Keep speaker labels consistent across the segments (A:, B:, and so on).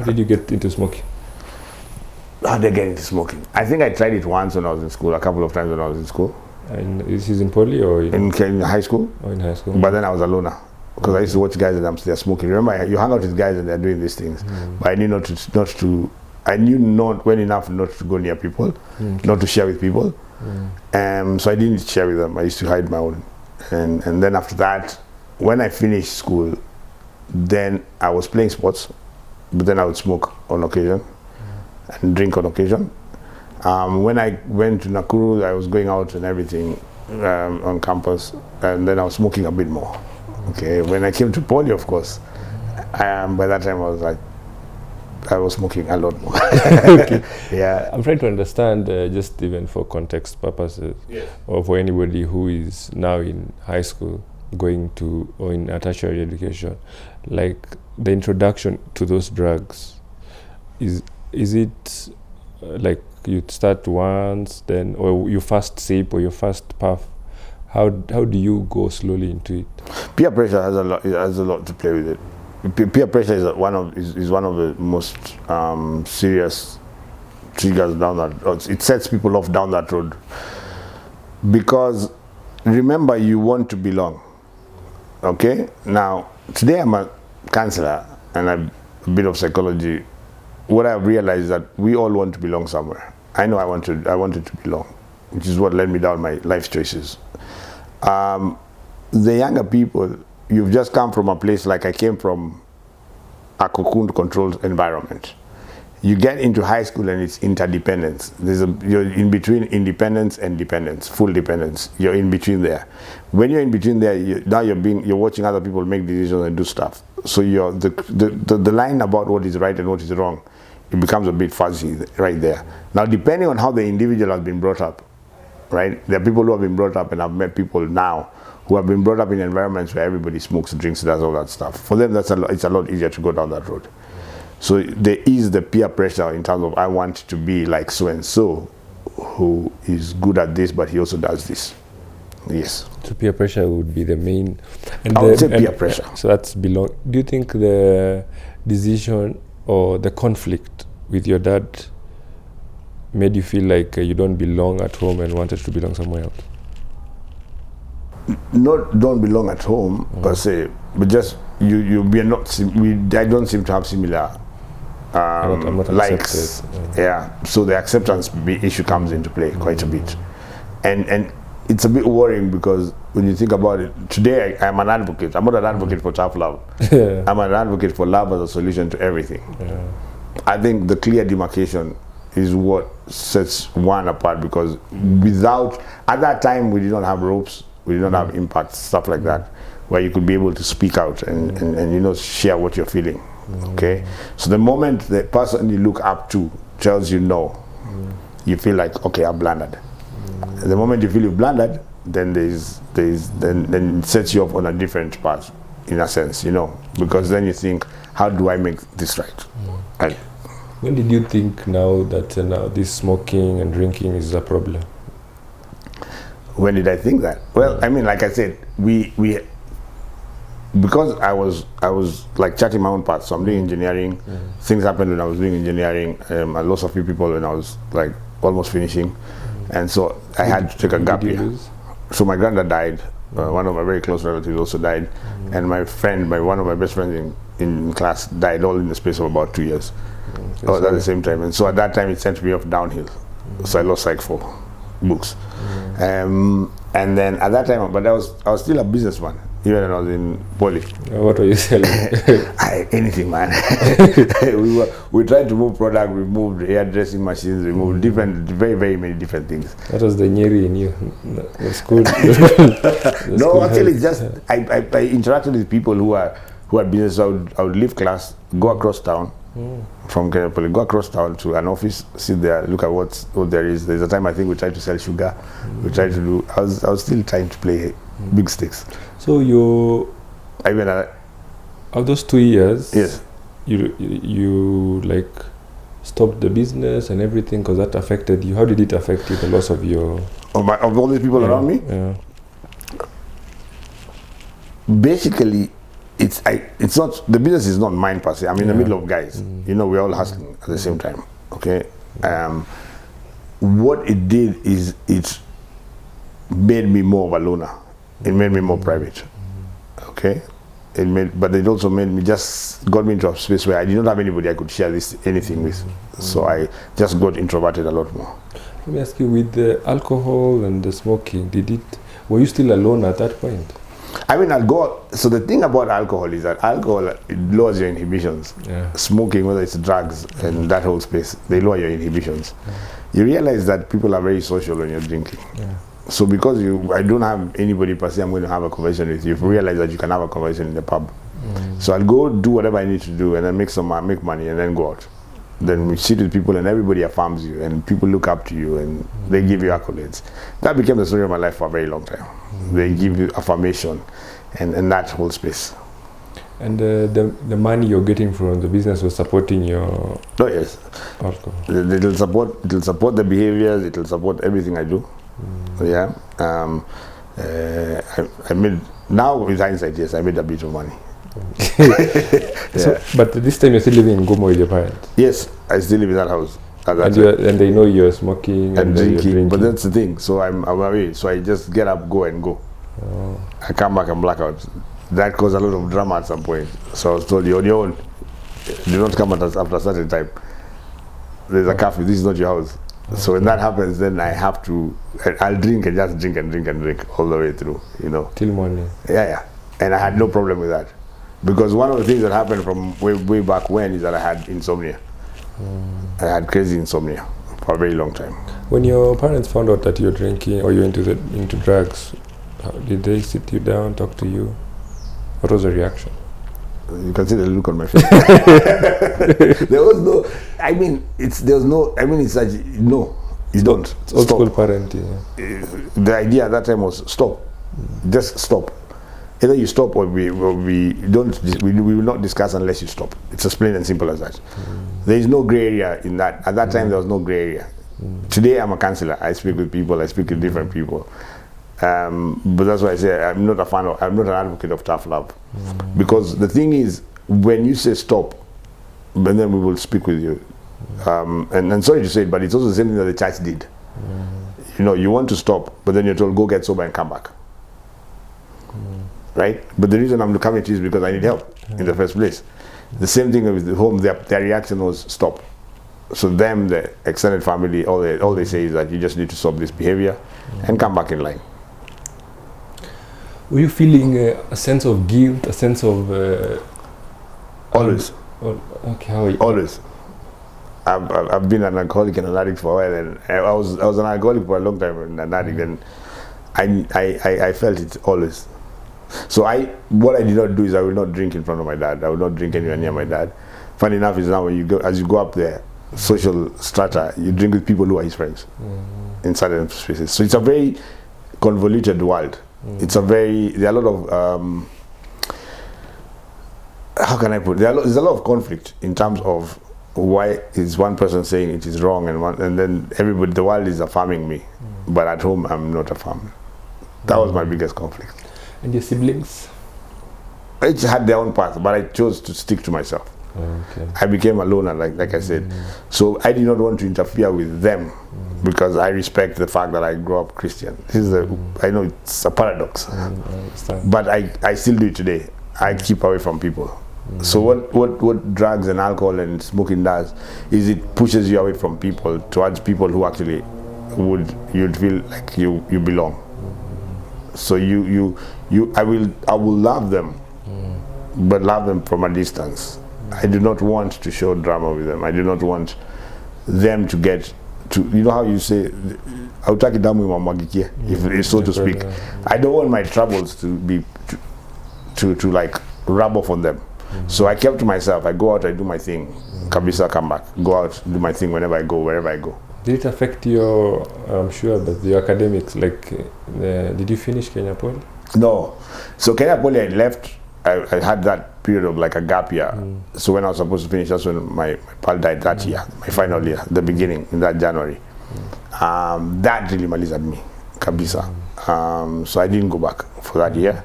A: How did you get into smoking?
B: How did I get into smoking? I think I tried it once when I was in school, a couple of times when I was in school.
A: And this is in poly or
B: in high school?
A: Or in high school.
B: But then I was a loner. Because I used to watch guys and they're smoking. Remember, you hang out with guys and they're doing these things. But I knew I knew not well enough not to go near people, not to share with people. So I didn't share with them. I used to hide my own. And then after that, when I finished school, then I was playing sports, but then I would smoke on occasion and drink on occasion. When I went to Nakuru, I was going out and everything on campus, and then I was smoking a bit more. Okay, when I came to poly, of course, by that time I was smoking a lot more.
A: Okay.
B: Yeah.
A: I'm trying to understand, just even for context purposes, or for anybody who is now in high school, going to, or in a tertiary education, like the introduction to those drugs, is it like you start once, then, or you first sip or your first puff? How do you go slowly into it?
B: Peer pressure has a lot to play with it. Peer pressure is one of the most serious triggers down that. It sets people off down that road. Because remember, you want to belong. Okay. Now today I'm a counselor and I'm a bit of psychology. What I've realized is that we all want to belong somewhere. I know I wanted to belong, which is what led me down my life choices. The younger people, you've just come from a place like I came from, a cocoon-controlled environment. You get into high school and it's interdependence. You're in between independence and dependence, full dependence. You're in between there. When you're in between there, you're watching other people make decisions and do stuff. So the line about what is right and what is wrong, it becomes a bit fuzzy right there. Now, depending on how the individual has been brought up, right? There are people who have been brought up, and I've met people now who have been brought up in environments where everybody smokes, drinks, does all that stuff. For them, it's a lot easier to go down that road. So there is the peer pressure in terms of I want to be like so and so, who is good at this, but he also does this. Yes.
A: So peer pressure would be the main.
B: I would say peer pressure.
A: So that's belong. Do you think the decision or the conflict with your dad made you feel like you don't belong at home and wanted to belong somewhere else?
B: Not don't belong at home per se, but just we are not. I don't seem to have similar
A: I'm not
B: likes. Yeah. So the acceptance issue comes into play quite a bit, and it's a bit worrying because when you think about it, today I'm an advocate. I'm not an advocate for tough love. I'm an advocate for love as a solution to everything. I think the clear demarcation is what sets one apart, because at that time we did not have ropes, we did not have impact, stuff like that, where you could be able to speak out and share what you're feeling. Okay, so the moment the person you look up to tells you no, you feel like, okay, I've blundered. The moment you feel you've blundered, then then it sets you off on a different path, in a sense, because then you think, how do I make this right? Right.
A: When did you think now that now this smoking and drinking is a problem?
B: When did I think that? Well, I mean, like I said, because I was like charting my own path. So I'm doing engineering. Things happened when I was doing engineering. I lost a few people when I was like almost finishing, and so I had to take a gap year. So my granddad died. One of my very close relatives also died, and my friend, one of my best friends in class, died all in the space of about 2 years. At the same time, and so at that time it sent me off downhill. So I lost like 4 books, and then at that time, but I was still a businessman even when I was in poly.
A: What were you selling?
B: Anything, man. we tried to move product. We moved hairdressing machines. We moved very, very many different things.
A: That was the Nyeri in you. That's good.
B: No, actually, just I interacted with people who had business. I would leave class, go across town from Kenepoli, go across town to an office, sit there, look at what there is. There's a time I think we tried to sell sugar. We tried to do. I was still trying to play big stakes.
A: So of those 2 years,
B: yes,
A: you like stopped the business and everything because that affected you. How did it affect you, the loss of your...
B: Of all these people around me?
A: Yeah.
B: Basically, it's not, the business is not mine per se. I'm in the middle of guys. You know, we're all hustling at the same time. Okay. What it did is it made me more of a loner. It made me more private. Okay. But it also got me into a space where I did not have anybody I could share anything with. So I just got introverted a lot more.
A: Let me ask you, with the alcohol and the smoking, were you still alone at that point?
B: I mean, so the thing about alcohol is that alcohol, it lowers your inhibitions.
A: Yeah.
B: Smoking, whether it's drugs and that whole space, they lower your inhibitions. You realize that people are very social when you're drinking.
A: Yeah.
B: So because I don't have anybody per se I'm going to have a conversation with, you realize that you can have a conversation in the pub. So I'll go do whatever I need to do and then make money and then go out. Then we sit with people and everybody affirms you and people look up to you and they give you accolades. That became the story of my life for a very long time. They give you affirmation and that whole space.
A: And the money you're getting from the business was supporting your
B: yes.
A: alcohol?
B: It'll support the behaviors, it'll support everything I do. Yeah. I made, now with hindsight, yes, I made a bit of money.
A: So, but this time you're still living in Gomo with your parents?
B: Yes, I still live in that house.
A: And they know you're smoking and drinking.
B: But that's the thing. So I'm away. So I just get up, go and go.
A: Oh.
B: I come back and black out. That caused a lot of drama at some point. So I was told, you're on your own. Do not come after a certain time. There's a curfew. This is not your house. So when that happens, then I'll drink and just drink and drink and drink all the way through, you know.
A: Till morning.
B: Yeah. And I had no problem with that. Because one of the things that happened from way back when is that I had insomnia. I had crazy insomnia for a very long time.
A: When your parents found out that you're drinking or you're into drugs, did they sit you down, talk to you? What was the reaction?
B: You can see the look on my face. There was no, it's like, no, you don't.
A: It's old school parenting.
B: The idea at that time was stop. Just stop. Either you stop or we will not discuss unless you stop. It's as plain and simple as that. There is no gray area in that. At that time, there was no gray area. Today, I'm a counselor. I speak with people. I speak with different people. But that's why I say I'm not an advocate of tough love. Because the thing is, when you say stop, then we will speak with you. And sorry to say it, but it's also the same thing that the church did. You know, you want to stop, but then you're told, go get sober and come back. Right? But the reason I'm coming to you is because I need help in the first place. The same thing with the home, their reaction was stop. So them, the extended family, all they say is that you just need to stop this behavior and come back in line.
A: Were you feeling a sense of guilt, a sense of...
B: Always.
A: Okay, how are you?
B: Always. I've been an alcoholic and an addict for a while, and I was an alcoholic for a long time and an addict, and I felt it always. So what I did not do is I will not drink in front of my dad. I will not drink anywhere near my dad. Funny enough is now as you go up there, social strata, you drink with people who are his friends in certain spaces. So it's a very convoluted world. There are a lot of, how can I put it? There's a lot of conflict in terms of why is one person saying it is wrong and then everybody, the world is affirming me, but at home I'm not affirmed. That was my biggest conflict.
A: And your siblings?
B: Each had their own path, but I chose to stick to myself.
A: Okay.
B: I became a loner, like I said. So I did not want to interfere with them because I respect the fact that I grew up Christian. I know it's a paradox, but I still do it today. I keep away from people. So what drugs and alcohol and smoking does is it pushes you away from people towards people who actually you'd feel like you belong. So I will love them, but love them from a distance. I do not want to show drama with them. I do not want them to get to, you know how you say, if so to speak. I don't want my troubles to be to like rub off on them. So I kept to myself. I go out, I do my thing. Kabisa, come back. Go out, do my thing whenever I go, wherever I go.
A: Did it affect your, I'm sure, but your academics? Like, did you finish Kenya Poly?
B: No. So Kenya Poly, I left. I had that period of like a gap year. So when I was supposed to finish, that's when my pal died that year, my final year, the beginning, in that January. That really malized me, kabisa. So I didn't go back for that year.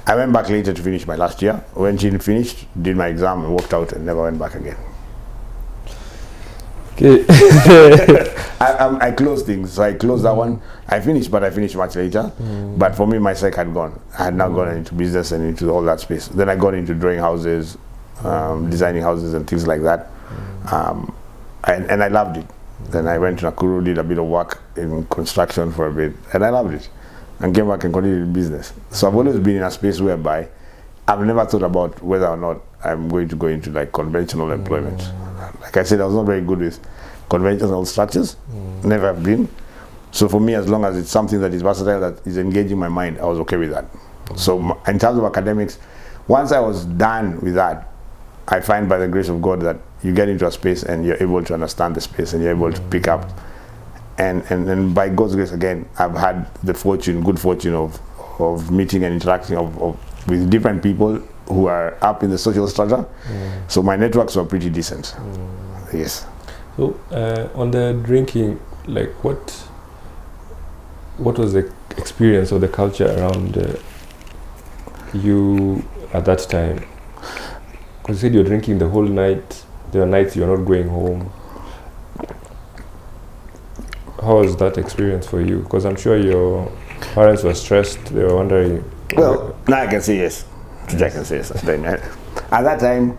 B: I went back later to finish my last year. When she finished, did my exam, and walked out, and never went back again.
A: Okay.
B: I closed things, so I closed that one. I finished, but I finished much later. But for me, my psych had gone. I had now gone into business and into all that space. Then I got into drawing houses, designing houses and things like that. And I loved it. Then I went to Nakuru, did a bit of work in construction for a bit, and I loved it. And came back and continued business. So I've always been in a space whereby I've never thought about whether or not I'm going to go into like conventional employment. Like I said, I was not very good with conventional structures, never have been. So for me, as long as it's something that is versatile, that is engaging my mind, I was okay with that. So in terms of academics, once I was done with that, I find by the grace of God that you get into a space and you're able to understand the space and you're able to pick up. And by God's grace, again, I've had the good fortune of meeting and interacting with different people who are up in the social strata. So my networks were pretty decent. Yes.
A: So on the drinking, like what was the experience or the culture around you at that time? Because you said you're drinking the whole night. There are nights you're not going home. How was that experience for you? Because I'm sure your parents were stressed. They were wondering.
B: Well, now I can say yes. Today I can say yes. At that time,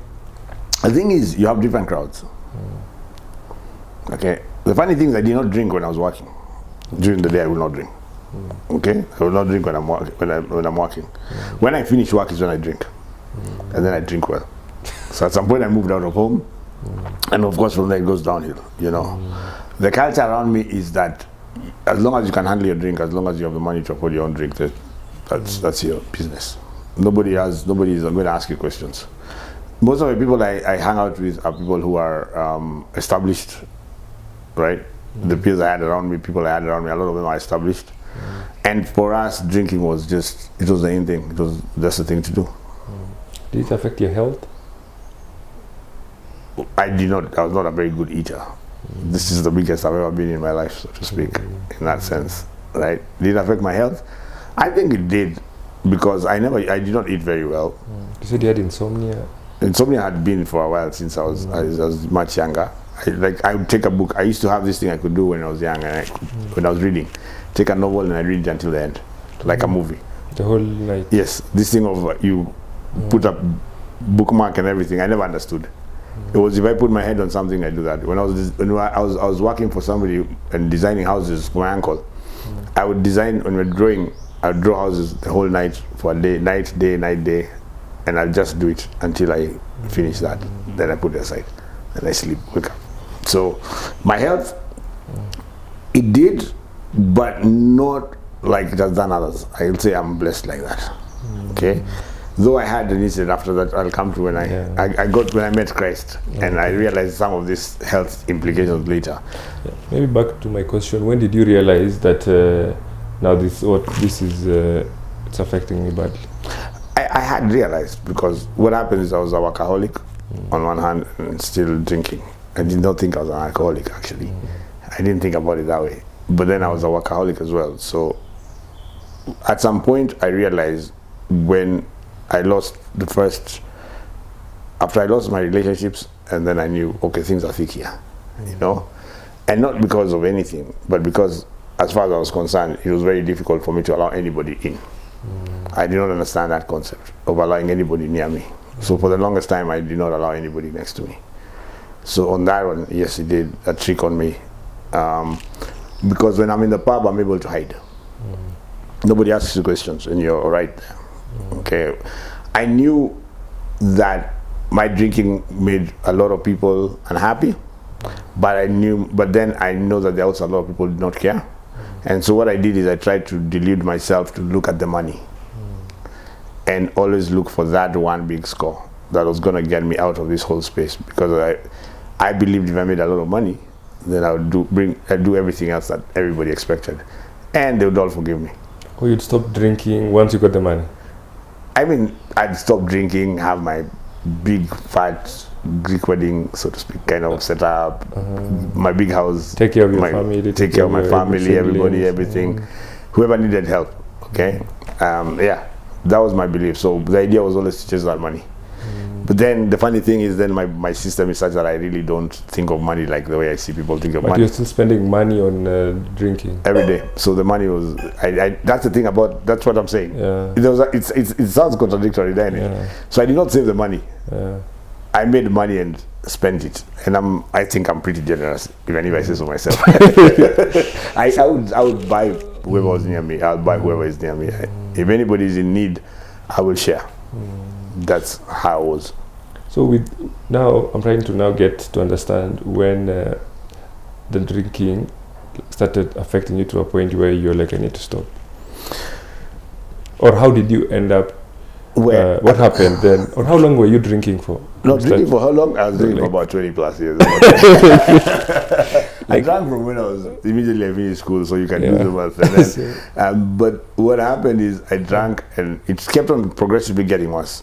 B: the thing is, you have different crowds. Okay. The funny thing is, I did not drink when I was working. During the day, I will not drink. Okay. I will not drink when I'm working. When I finish work is when I drink, and then I drink well. So at some point, I moved out of home, and of course, from there it goes downhill. You know. The culture around me is that as long as you can handle your drink, as long as you have the money to afford your own drink, that's your business. Nobody is going to ask you questions. Most of the people I hang out with are people who are established, right? The peers I had around me, a lot of them are established. And for us, drinking was it was the in thing. It was just the thing to do.
A: Did it affect your health?
B: I did not. I was not a very good eater. This is the biggest I've ever been in my life, so to speak, in that sense, right? Did it affect my health? I think it did, because I did not eat very well.
A: You said you had insomnia?
B: Insomnia had been for a while since I was much younger. I would take a book. I used to have this thing I could do when I was young, and when I was reading, take a novel and I read it until the end, like a movie.
A: The whole night?
B: Yes, this thing of you put a bookmark and everything, I never understood. It was if I put my head on something, I do that. When I was working for somebody and designing houses for my uncle, I would design, when we're drawing, I would draw houses the whole night for a day, night, day, and I'll just do it until I finish that. Then I put it aside, and I sleep, wake up. So my health, it did, but not like it has done others. I'll say I'm blessed like that. Okay. Though I had an incident after that, I'll come to when I met Christ, and I realized some of these health implications later.
A: Yeah. Maybe back to my question: when did you realize that now this is it's affecting me badly?
B: I had realized, because what happened is I was a workaholic on one hand and still drinking. I did not think I was an alcoholic, actually. I didn't think about it that way. But then I was a workaholic as well. So at some point I realized, when I lost after I lost my relationships, and then I knew, okay, things are thick here, you know? And not because of anything, but because as far as I was concerned, it was very difficult for me to allow anybody in. I did not understand that concept of allowing anybody near me. So for the longest time, I did not allow anybody next to me. So on that one, yes, it did a trick on me. Because when I'm in the pub, I'm able to hide. Nobody asks you questions, and you're right there. Okay, I knew that my drinking made a lot of people unhappy, but then I know that there are also a lot of people who did not care. And so what I did is I tried to delude myself to look at the money and always look for that one big score that was going to get me out of this whole space, because I believed if I made a lot of money, then I would do everything else that everybody expected, and they would all forgive me.
A: Or you'd stop drinking once you got the money?
B: I mean, I'd stop drinking, have my big fat Greek wedding, so to speak, kind of set up, my big house,
A: take care of your family,
B: take care of my family, everybody, everything, whoever needed help. Okay, yeah. That was my belief. So the idea was always to chase that money. But then the funny thing is, then my system is such that I really don't think of money like the way I see people think of money.
A: But you're still spending money on drinking
B: every day. So the money was, that's the thing about, that's what I'm saying.
A: Yeah.
B: It sounds contradictory, doesn't it?
A: Yeah.
B: So I did not save the money.
A: Yeah.
B: I made money and spent it, and I think I'm pretty generous, even if I say so myself. I would buy whoever was near me. I'll buy whoever is near me. If anybody is in need, I will share. That's how I was.
A: So now I'm trying to now get to understand when the drinking started affecting you to a point where you're like, I need to stop. Or how did you end up?
B: Where?
A: What happened then? Or how long were you drinking for?
B: No, drinking for how long? I was drinking for about 20 plus years. I drank from when I was immediately I finished school, so you can do the math. And then, but what happened is I drank, and it kept on progressively getting worse.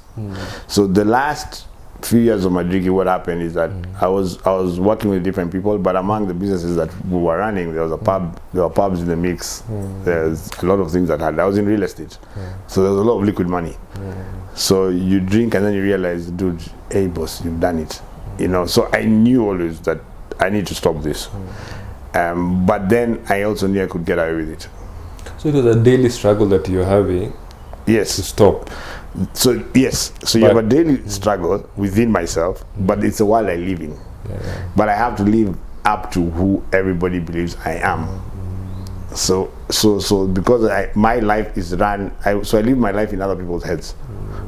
B: So the last few years of my drinking, what happened is that I was working with different people, but among the businesses that we were running, there was a pub. There were pubs in the mix. There's a lot of things that had. I was in real estate, so there was a lot of liquid money. So you drink and then you realize, dude, hey boss, you've done it. You know. So I knew always that I need to stop this. But then I also knew I could get away with it.
A: So it was a daily struggle that you're having.
B: Yes.
A: To stop.
B: So yes, so you have a daily struggle within myself, but it's a world I live in. But I have to live up to who everybody believes I am. So because my life is run, so I live my life in other people's heads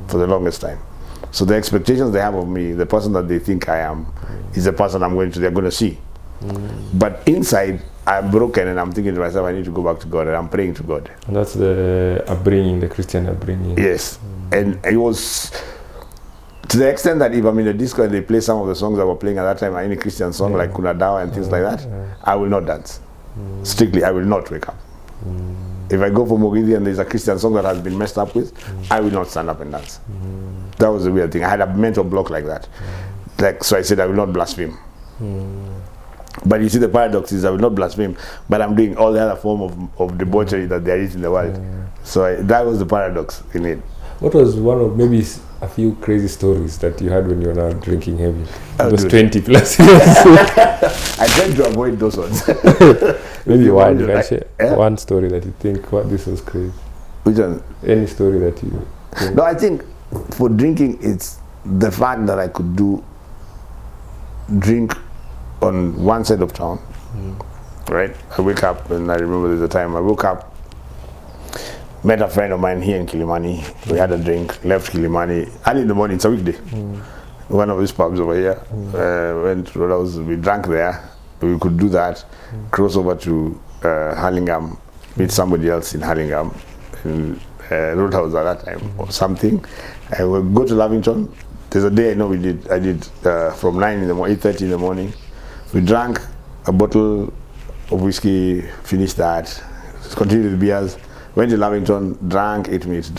B: for the longest time. So the expectations they have of me, the person that they think I am, is the person they're going to see. But inside, I'm broken, and I'm thinking to myself, I need to go back to God, and I'm praying to God.
A: And that's the upbringing, the Christian upbringing.
B: Yes. And it was to the extent that if I'm in a disco and they play some of the songs that were playing at that time, any Christian song like Kuna Dawa and things like that, I will not dance. Strictly, I will not wake up. If I go for Mogidi and there's a Christian song that has been messed up with, I will not stand up and dance. That was the weird thing. I had a mental block like that. So I said I will not blaspheme. But you see, the paradox is I will not blaspheme, but I'm doing all the other form of debauchery that there is in the world. So that was the paradox in it.
A: What was one of maybe a few crazy stories that you had when you were now drinking heavy?
B: Oh,
A: those
B: dude.
A: 20 plus years.
B: I tried to avoid those ones.
A: Maybe one. You can share one story that you think, what, this was crazy.
B: Which one?
A: Any story that you think.
B: No, I think for drinking, it's the fact that I could drink on one side of town, right? I wake up, and I remember there's a time I woke up, met a friend of mine here in Kimani. We had a drink, left Kimani early in the morning. It's a weekday. One of these pubs over here. We drank there. We could do that. Cross over to Hurlingham, meet somebody else in Hurlingham, in Roadhouse at that time or something. I will go to Lavington. There's a day I know I did from 9 in the morning, 8:30 in the morning. We drank a bottle of whiskey, finished that, continued with beers, went to Lavington, drank 8 minutes,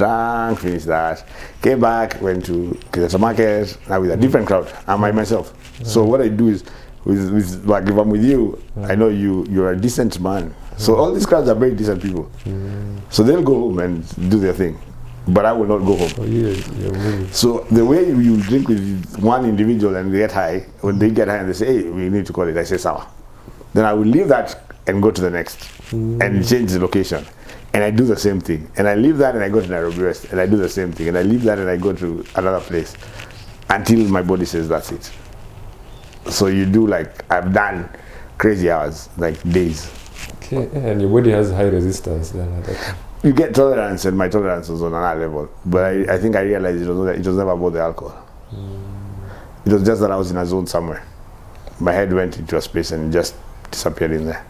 B: finished that, came back, went to Kizesa Market, now with a different crowd, I'm by myself. So what I do is, with like if I'm with you, I know you're a decent man. So all these crowds are very decent people. So they'll go home and do their thing. But I will not go home.
A: Oh, yeah.
B: So the way you drink with one individual and they get high, when they get high and they say, hey, we need to call it, I say, sour. Then I will leave that and go to the next and change the location. And I do the same thing. And I leave that and I go to Nairobi West and I do the same thing. And I leave that and I go to another place until my body says that's it. So you do like, I've done crazy hours, like days.
A: Okay, and your body has high resistance then at that time.
B: You get tolerance, and my tolerance was on another level. But I think I realized it was never about the alcohol. It was just that I was in a zone somewhere. My head went into a space and just disappeared in there.